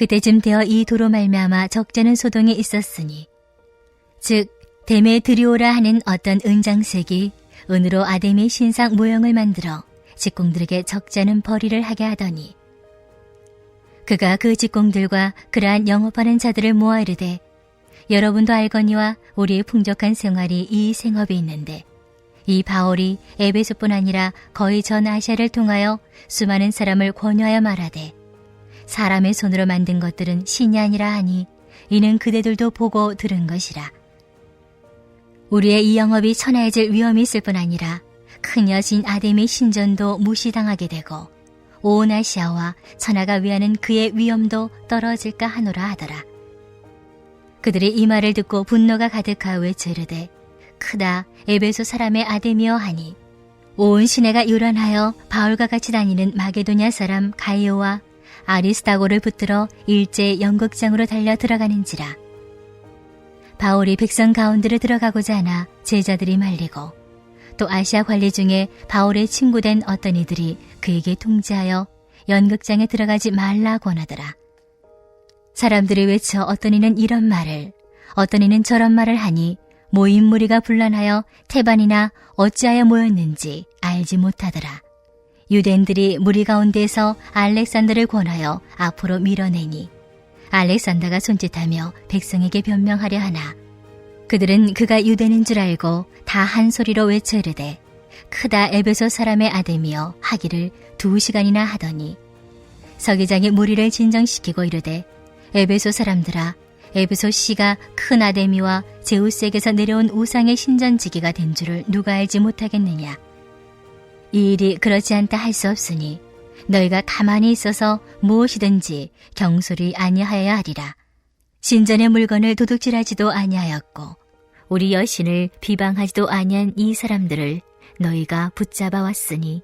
그때쯤 되어 이 도로 말미암아 적잖은 소동이 있었으니 즉 데메드리오라 하는 어떤 은장색이 은으로 아데미 신상 모형을 만들어 직공들에게 적잖은 벌이를 하게 하더니 그가 그 직공들과 그러한 영업하는 자들을 모아 이르되 여러분도 알거니와 우리의 풍족한 생활이 이 생업에 있는데 이 바울이 에베소뿐 아니라 거의 전 아시아를 통하여 수많은 사람을 권유하여 말하되 사람의 손으로 만든 것들은 신이 아니라 하니 이는 그대들도 보고 들은 것이라. 우리의 이 영업이 천하해질 위험이 있을 뿐 아니라 큰 여신 아데미 신전도 무시당하게 되고 온 아시아와 천하가 위하는 그의 위엄도 떨어질까 하노라 하더라. 그들이 이 말을 듣고 분노가 가득하여 외치르되 크다 에베소 사람의 아데미여 하니 온 시내가 요란하여 바울과 같이 다니는 마게도냐 사람 가이오와 아리스타고를 붙들어 일제히 연극장으로 달려 들어가는지라. 바울이 백성 가운데로 들어가고자 하나 제자들이 말리고 또 아시아 관리 중에 바울의 친구된 어떤 이들이 그에게 통지하여 연극장에 들어가지 말라 권하더라. 사람들이 외쳐 어떤 이는 이런 말을 어떤 이는 저런 말을 하니 모인 무리가 분란하여 태반이나 어찌하여 모였는지 알지 못하더라. 유대인들이 무리 가운데에서 알렉산더를 권하여 앞으로 밀어내니 알렉산더가 손짓하며 백성에게 변명하려 하나 그들은 그가 유대인인 줄 알고 다 한 소리로 외쳐 이르되 크다 에베소 사람의 아데미여 하기를 2시간이나 하더니 서기장이 무리를 진정시키고 이르되 에베소 사람들아 에베소 씨가 큰 아데미와 제우스에게서 내려온 우상의 신전지기가 된 줄을 누가 알지 못하겠느냐. 이 일이 그렇지 않다 할 수 없으니 너희가 가만히 있어서 무엇이든지 경솔히 아니하여야 하리라. 신전의 물건을 도둑질하지도 아니하였고 우리 여신을 비방하지도 아니한 이 사람들을 너희가 붙잡아 왔으니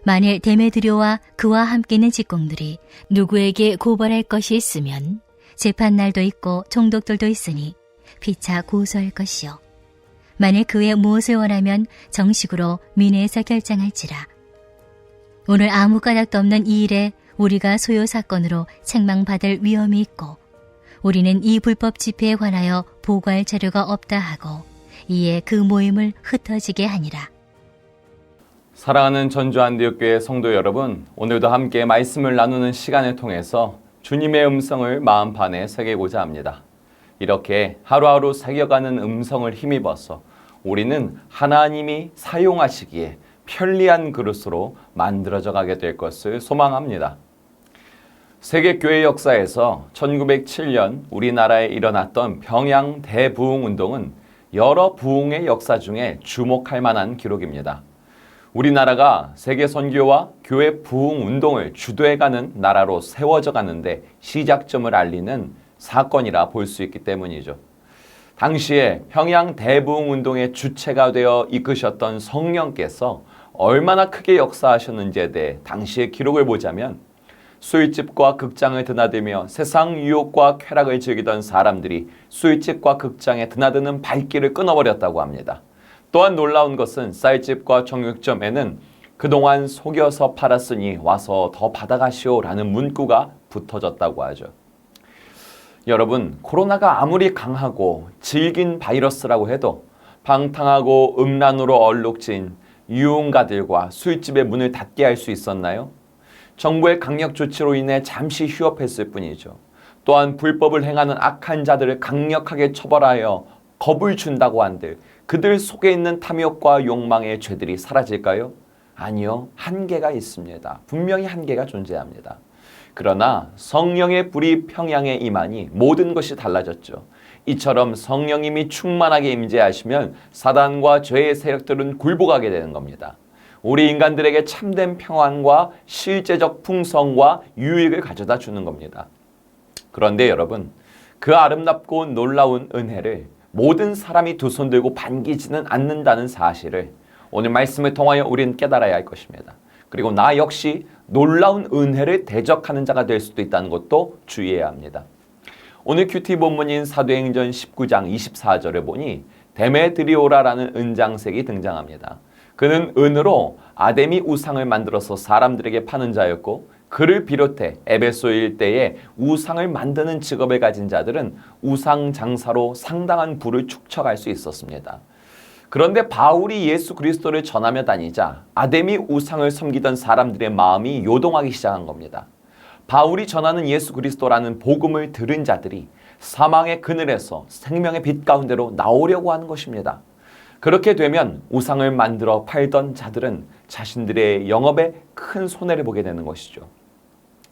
만일 데메드리오와 그와 함께 있는 직공들이 누구에게 고발할 것이 있으면 재판날도 있고 총독들도 있으니 피차 고소할 것이요 만일 그 외 무엇을 원하면 정식으로 민회에서 결정할지라. 오늘 아무 까닭도 없는 이 일에 우리가 소요 사건으로 책망받을 위험이 있고 우리는 이 불법 집회에 관하여 보고할 자료가 없다 하고 이에 그 모임을 흩어지게 하니라. 사랑하는 전주안디옥교회 성도 여러분, 오늘도 함께 말씀을 나누는 시간을 통해서 주님의 음성을 마음판에 새기고자 합니다. 이렇게 하루하루 새겨가는 음성을 힘입어서 우리는 하나님이 사용하시기에 편리한 그릇으로 만들어져 가게 될 것을 소망합니다. 세계교회 역사에서 1907년 우리나라에 일어났던 평양 대부흥운동은 여러 부흥의 역사 중에 주목할 만한 기록입니다. 우리나라가 세계 선교와 교회 부흥운동을 주도해가는 나라로 세워져 가는데 시작점을 알리는 사건이라 볼 수 있기 때문이죠. 당시에 평양 대부흥운동의 주체가 되어 이끄셨던 성령께서 얼마나 크게 역사하셨는지에 대해 당시의 기록을 보자면 술집과 극장을 드나들며 세상 유혹과 쾌락을 즐기던 사람들이 술집과 극장에 드나드는 발길을 끊어버렸다고 합니다. 또한 놀라운 것은 쌀집과 정육점에는 그동안 속여서 팔았으니 와서 더 받아가시오라는 문구가 붙어졌다고 하죠. 여러분, 코로나가 아무리 강하고 질긴 바이러스라고 해도 방탕하고 음란으로 얼룩진 유흥가들과 술집의 문을 닫게 할 수 있었나요? 정부의 강력 조치로 인해 잠시 휴업했을 뿐이죠. 또한 불법을 행하는 악한 자들을 강력하게 처벌하여 겁을 준다고 한들 그들 속에 있는 탐욕과 욕망의 죄들이 사라질까요? 아니요. 한계가 있습니다. 분명히 한계가 존재합니다. 그러나 성령의 불이 평양에 임하니 모든 것이 달라졌죠. 이처럼 성령님이 충만하게 임재하시면 사단과 죄의 세력들은 굴복하게 되는 겁니다. 우리 인간들에게 참된 평안과 실제적 풍성과 유익을 가져다 주는 겁니다. 그런데 여러분, 그 아름답고 놀라운 은혜를 모든 사람이 두 손 들고 반기지는 않는다는 사실을 오늘 말씀을 통하여 우리는 깨달아야 할 것입니다. 그리고 나 역시 놀라운 은혜를 대적하는 자가 될 수도 있다는 것도 주의해야 합니다. 오늘 큐티 본문인 사도행전 19장 24절을 보니 데메드리오라라는 은장색이 등장합니다. 그는 은으로 아데미 우상을 만들어서 사람들에게 파는 자였고 그를 비롯해 에베소 일대에 우상을 만드는 직업을 가진 자들은 우상 장사로 상당한 부를 축적할 수 있었습니다. 그런데 바울이 예수 그리스도를 전하며 다니자 아데미 우상을 섬기던 사람들의 마음이 요동하기 시작한 겁니다. 바울이 전하는 예수 그리스도라는 복음을 들은 자들이 사망의 그늘에서 생명의 빛 가운데로 나오려고 하는 것입니다. 그렇게 되면 우상을 만들어 팔던 자들은 자신들의 영업에 큰 손해를 보게 되는 것이죠.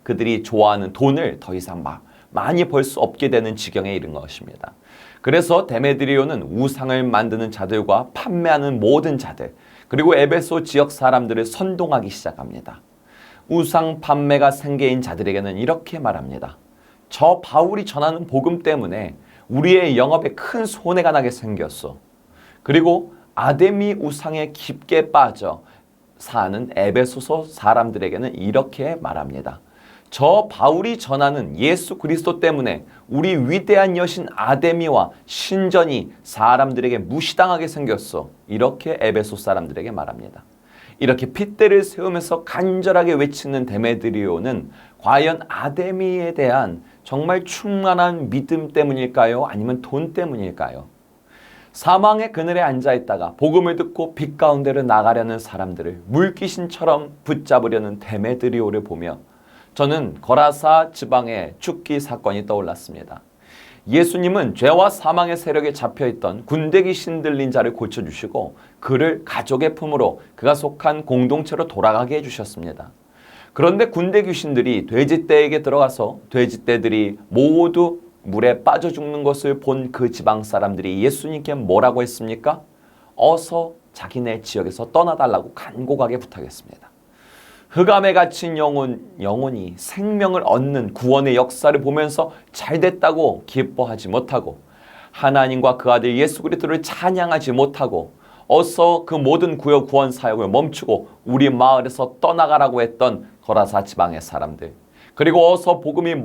그들이 좋아하는 돈을 더 이상 많이 벌 수 없게 되는 지경에 이른 것입니다. 그래서 데메드리오는 우상을 만드는 자들과 판매하는 모든 자들, 그리고 에베소 지역 사람들을 선동하기 시작합니다. 우상 판매가 생계인 자들에게는 이렇게 말합니다. 저 바울이 전하는 복음 때문에 우리의 영업에 큰 손해가 나게 생겼어. 그리고 아데미 우상에 깊게 빠져 사는 에베소서 사람들에게는 이렇게 말합니다. 저 바울이 전하는 예수 그리스도 때문에 우리 위대한 여신 아데미와 신전이 사람들에게 무시당하게 생겼어. 이렇게 에베소 사람들에게 말합니다. 이렇게 핏대를 세우면서 간절하게 외치는 데메드리오는 과연 아데미에 대한 정말 충만한 믿음 때문일까요? 아니면 돈 때문일까요? 사망의 그늘에 앉아있다가 복음을 듣고 빛 가운데로 나가려는 사람들을 물귀신처럼 붙잡으려는 데메드리오를 보며 저는 거라사 지방의 죽기 사건이 떠올랐습니다. 예수님은 죄와 사망의 세력에 잡혀있던 군대 귀신 들린 자를 고쳐주시고 그를 가족의 품으로 그가 속한 공동체로 돌아가게 해주셨습니다. 그런데 군대 귀신들이 돼지떼에게 들어가서 돼지떼들이 모두 물에 빠져 죽는 것을 본 그 지방 사람들이 예수님께 뭐라고 했습니까? 어서 자기네 지역에서 떠나달라고 간곡하게 부탁했습니다. 흑암에 갇힌 영혼이 생명을 얻는 구원의 역사를 보면서 잘됐다고 기뻐하지 못하고 하나님과 그 아들 예수 그리스도를 찬양하지 못하고 어서 그 모든 구원 사역을 멈추고 우리 마을에서 떠나가라고 했던 거라사 지방의 사람들, 그리고 어서 복음을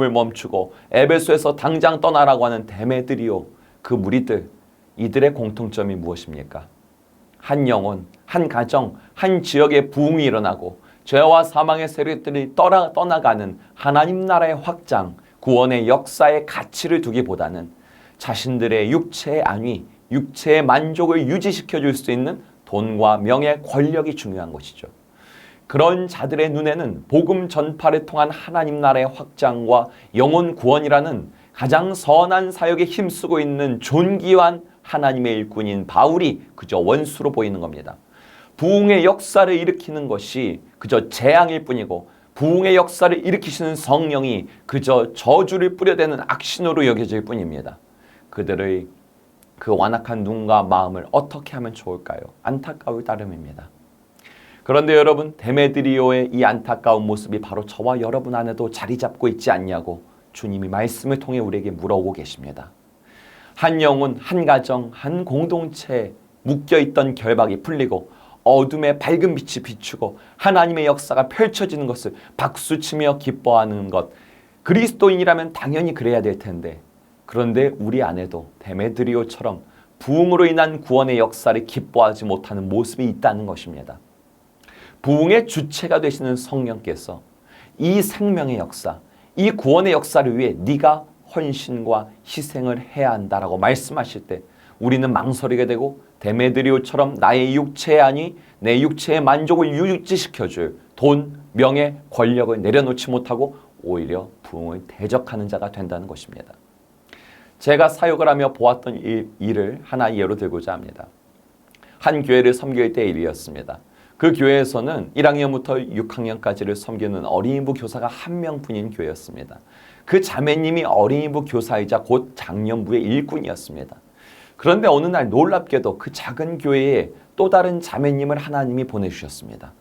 멈추고 에베소에서 당장 떠나라고 하는 데메드리오, 그 무리들, 이들의 공통점이 무엇입니까? 한 영혼, 한 가정, 한 지역에 부흥이 일어나고 죄와 사망의 세력들이 떠나가는 하나님 나라의 확장, 구원의 역사의 가치를 두기보다는 자신들의 육체의 안위, 육체의 만족을 유지시켜 줄 수 있는 돈과 명예, 권력이 중요한 것이죠. 그런 자들의 눈에는 복음 전파를 통한 하나님 나라의 확장과 영혼 구원이라는 가장 선한 사역에 힘쓰고 있는 존귀한 하나님의 일꾼인 바울이 그저 원수로 보이는 겁니다. 부흥의 역사를 일으키는 것이 그저 재앙일 뿐이고 부흥의 역사를 일으키시는 성령이 그저 저주를 뿌려대는 악신으로 여겨질 뿐입니다. 그들의 그 완악한 눈과 마음을 어떻게 하면 좋을까요? 안타까울 따름입니다. 그런데 여러분, 데메드리오의 이 안타까운 모습이 바로 저와 여러분 안에도 자리 잡고 있지 않냐고 주님이 말씀을 통해 우리에게 물어오고 계십니다. 한 영혼, 한 가정, 한 공동체에 묶여있던 결박이 풀리고 어둠의 밝은 빛이 비추고 하나님의 역사가 펼쳐지는 것을 박수치며 기뻐하는 것, 그리스도인이라면 당연히 그래야 될 텐데, 그런데 우리 안에도 데메드리오처럼 부흥으로 인한 구원의 역사를 기뻐하지 못하는 모습이 있다는 것입니다. 부흥의 주체가 되시는 성령께서 이 생명의 역사, 이 구원의 역사를 위해 네가 헌신과 희생을 해야 한다라고 말씀하실 때 우리는 망설이게 되고 데메드리오처럼 나의 육체의 안위, 내 육체의 만족을 유지시켜줄 돈, 명예, 권력을 내려놓지 못하고 오히려 부흥을 대적하는 자가 된다는 것입니다. 제가 사역을 하며 보았던 일을 하나 예로 들고자 합니다. 한 교회를 섬길 때의 일이었습니다. 그 교회에서는 1학년부터 6학년까지를 섬기는 어린이부 교사가 한 명뿐인 교회였습니다. 그 자매님이 어린이부 교사이자 곧 장년부의 일꾼이었습니다. 그런데 어느 날 놀랍게도 그 작은 교회에 또 다른 자매님을 하나님이 보내주셨습니다.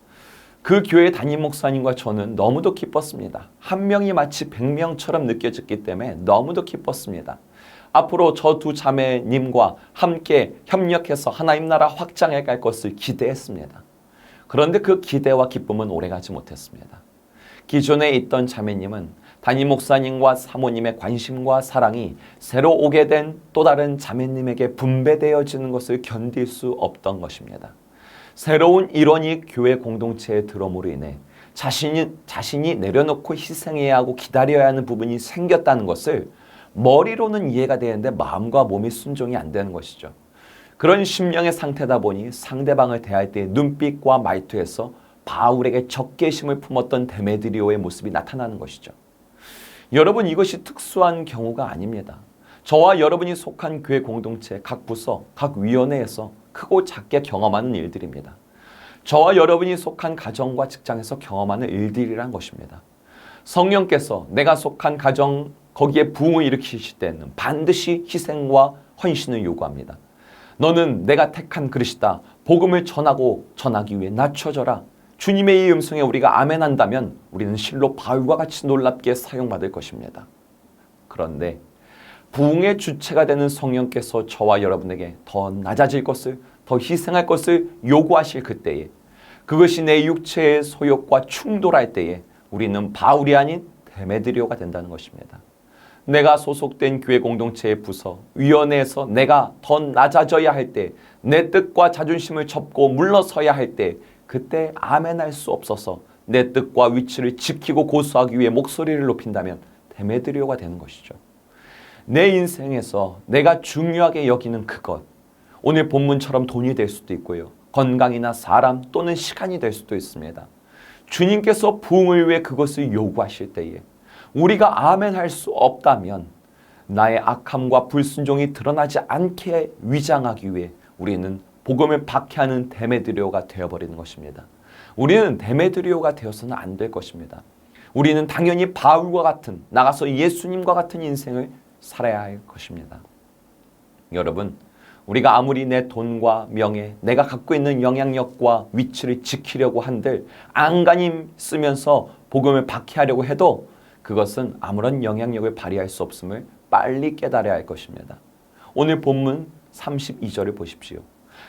그 교회 담임 목사님과 저는 너무도 기뻤습니다. 한 명이 마치 100명처럼 느껴졌기 때문에 너무도 기뻤습니다. 앞으로 저 두 자매님과 함께 협력해서 하나님 나라 확장해 갈 것을 기대했습니다. 그런데 그 기대와 기쁨은 오래가지 못했습니다. 기존에 있던 자매님은 담임 목사님과 사모님의 관심과 사랑이 새로 오게 된 또 다른 자매님에게 분배되어지는 것을 견딜 수 없던 것입니다. 새로운 일원이 교회 공동체에 들어옴으로 인해 자신이 내려놓고 희생해야 하고 기다려야 하는 부분이 생겼다는 것을 머리로는 이해가 되는데 마음과 몸이 순종이 안 되는 것이죠. 그런 심령의 상태다 보니 상대방을 대할 때 눈빛과 말투에서 바울에게 적개심을 품었던 데메드리오의 모습이 나타나는 것이죠. 여러분, 이것이 특수한 경우가 아닙니다. 저와 여러분이 속한 교회 공동체, 각 부서, 각 위원회에서 크고 작게 경험하는 일들입니다. 저와 여러분이 속한 가정과 직장에서 경험하는 일들이란 것입니다. 성령께서 내가 속한 가정, 거기에 부흥을 일으키실 때는 반드시 희생과 헌신을 요구합니다. 너는 내가 택한 그릇이다. 복음을 전하기 위해 낮춰져라. 주님의 이 음성에 우리가 아멘한다면 우리는 실로 바울과 같이 놀랍게 사용받을 것입니다. 그런데 부흥의 주체가 되는 성령께서 저와 여러분에게 더 낮아질 것을, 더 희생할 것을 요구하실 그때에, 그것이 내 육체의 소욕과 충돌할 때에 우리는 바울이 아닌 데메드리오가 된다는 것입니다. 내가 소속된 교회 공동체의 부서, 위원회에서 내가 더 낮아져야 할 때, 내 뜻과 자존심을 접고 물러서야 할 때, 그때 아멘할 수 없어서 내 뜻과 위치를 지키고 고수하기 위해 목소리를 높인다면 데메드리오가 되는 것이죠. 내 인생에서 내가 중요하게 여기는 그것, 오늘 본문처럼 돈이 될 수도 있고요. 건강이나 사람 또는 시간이 될 수도 있습니다. 주님께서 부흥을 위해 그것을 요구하실 때에 우리가 아멘할 수 없다면 나의 악함과 불순종이 드러나지 않게 위장하기 위해 우리는 복음을 박해하는 데메드리오가 되어버리는 것입니다. 우리는 데메드리오가 되어서는 안 될 것입니다. 우리는 당연히 바울과 같은, 나가서 예수님과 같은 인생을 살아야 할 것입니다. 여러분, 우리가 아무리 내 돈과 명예, 내가 갖고 있는 영향력과 위치를 지키려고 한들 안간힘 쓰면서 복음을 박해하려고 해도 그것은 아무런 영향력을 발휘할 수 없음을 빨리 깨달아야 할 것입니다. 오늘 본문 32절을 보십시오.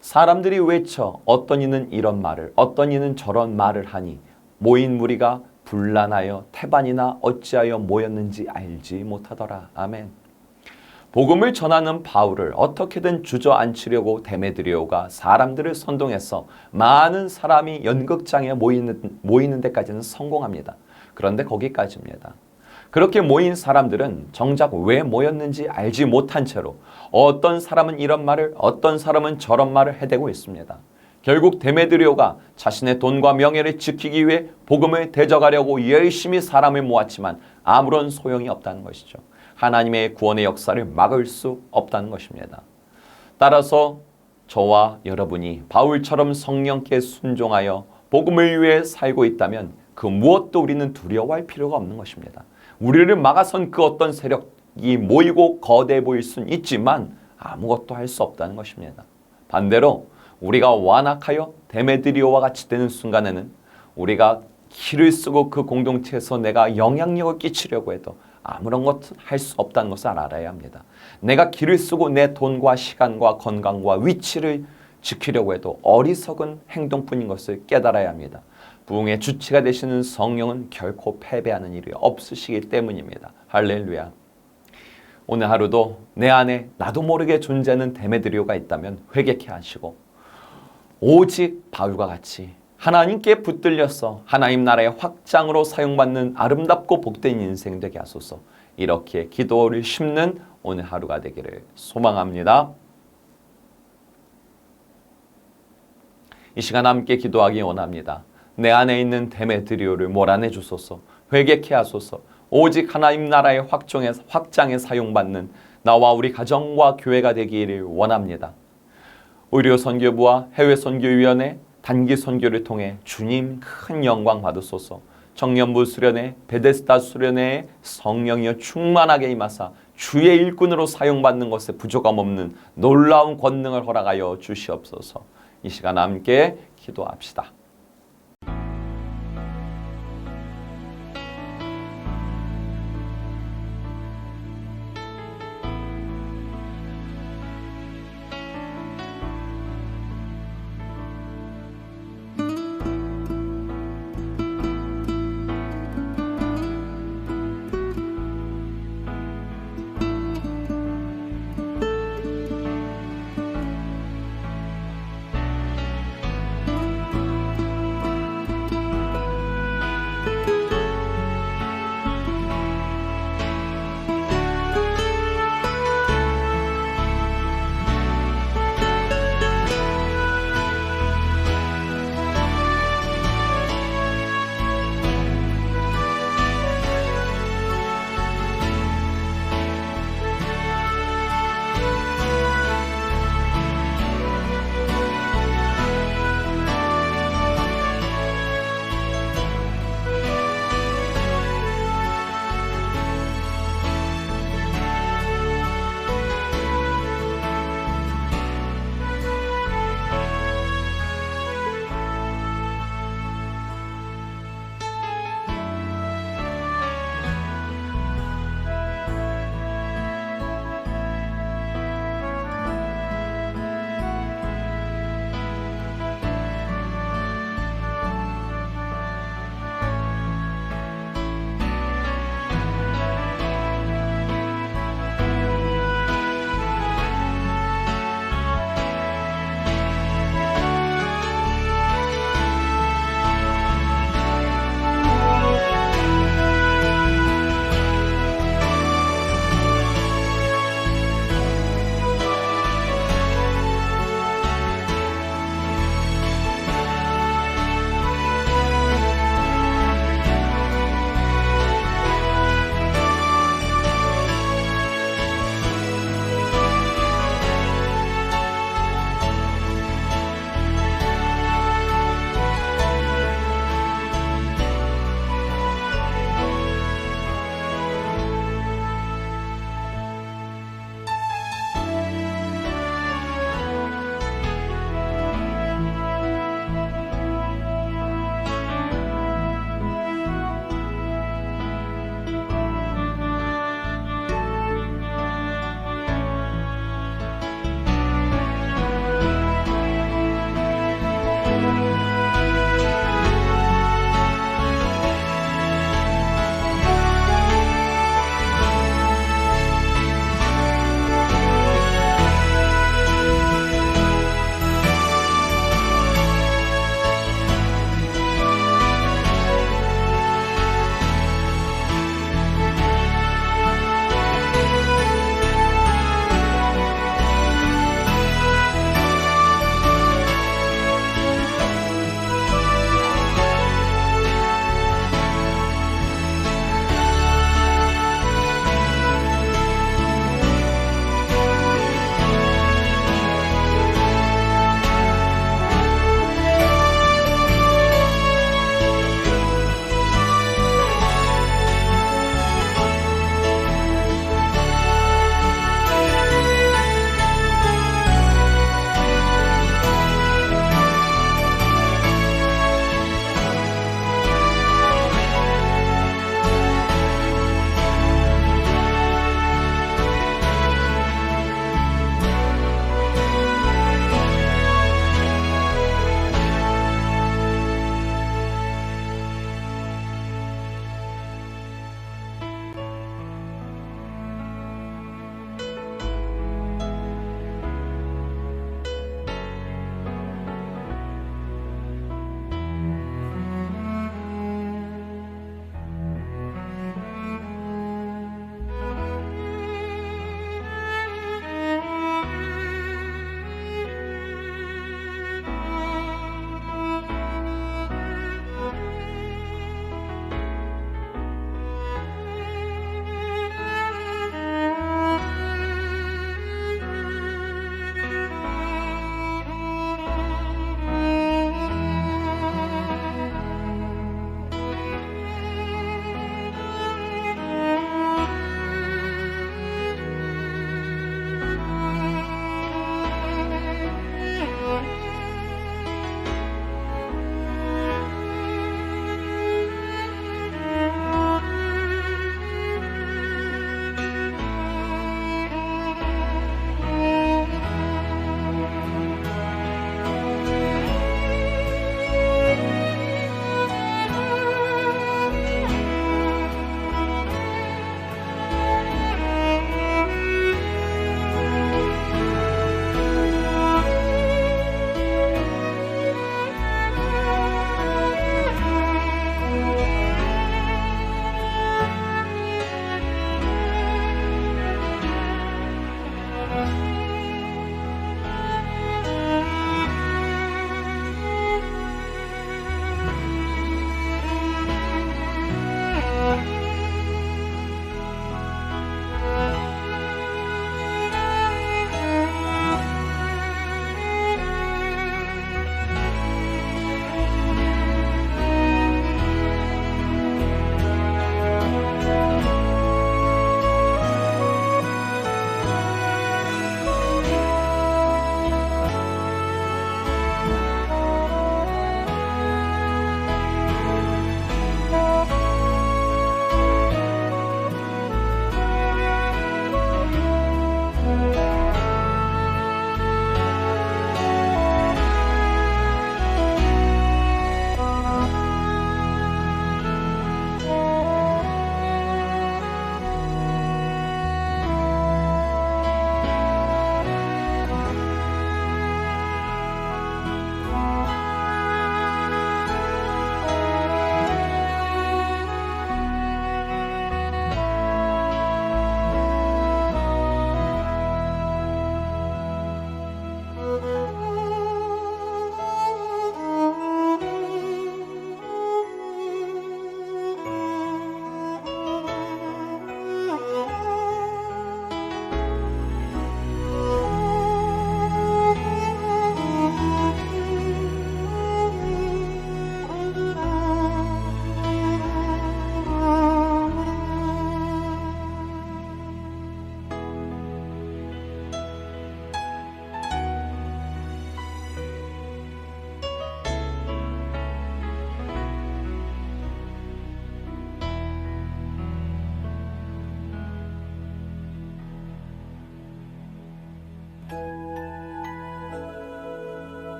사람들이 외쳐 어떤 이는 이런 말을, 어떤 이는 저런 말을 하니 모인 무리가 분란하여 태반이나 어찌하여 모였는지 알지 못하더라. 아멘. 복음을 전하는 바울을 어떻게든 주저앉히려고 데메드리오가 사람들을 선동해서 많은 사람이 연극장에 모이는 데까지는 성공합니다. 그런데 거기까지입니다. 그렇게 모인 사람들은 정작 왜 모였는지 알지 못한 채로 어떤 사람은 이런 말을, 어떤 사람은 저런 말을 해대고 있습니다. 결국 데메드리오가 자신의 돈과 명예를 지키기 위해 복음을 대적하려고 열심히 사람을 모았지만 아무런 소용이 없다는 것이죠. 하나님의 구원의 역사를 막을 수 없다는 것입니다. 따라서 저와 여러분이 바울처럼 성령께 순종하여 복음을 위해 살고 있다면 그 무엇도 우리는 두려워할 필요가 없는 것입니다. 우리를 막아선 그 어떤 세력이 모이고 거대해 보일 수는 있지만 아무것도 할 수 없다는 것입니다. 반대로 우리가 완악하여 데메드리오와 같이 되는 순간에는 우리가 기를 쓰고 그 공동체에서 내가 영향력을 끼치려고 해도 아무런 것 할 수 없다는 것을 알아야 합니다. 내가 기를 쓰고 내 돈과 시간과 건강과 위치를 지키려고 해도 어리석은 행동뿐인 것을 깨달아야 합니다. 부흥의 주체가 되시는 성령은 결코 패배하는 일이 없으시기 때문입니다. 할렐루야. 오늘 하루도 내 안에 나도 모르게 존재하는 데메드리오가 있다면 회개케 하시고 오직 바울과 같이 하나님께 붙들려서 하나님 나라의 확장으로 사용받는 아름답고 복된 인생 되게 하소서. 이렇게 기도를 심는 오늘 하루가 되기를 소망합니다. 이 시간 함께 기도하기 원합니다. 내 안에 있는 데메드리오를 몰아내 주소서. 회개케 하소서. 오직 하나님 나라의 확장에 사용받는 나와 우리 가정과 교회가 되기를 원합니다. 의료선교부와 해외선교위원회 단기 선교를 통해 주님 큰 영광 받으소서. 청년부 수련회, 베데스다 수련회에 성령이여 충만하게 임하사 주의 일꾼으로 사용받는 것에 부족함 없는 놀라운 권능을 허락하여 주시옵소서. 이 시간 함께 기도합시다.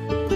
있습니다.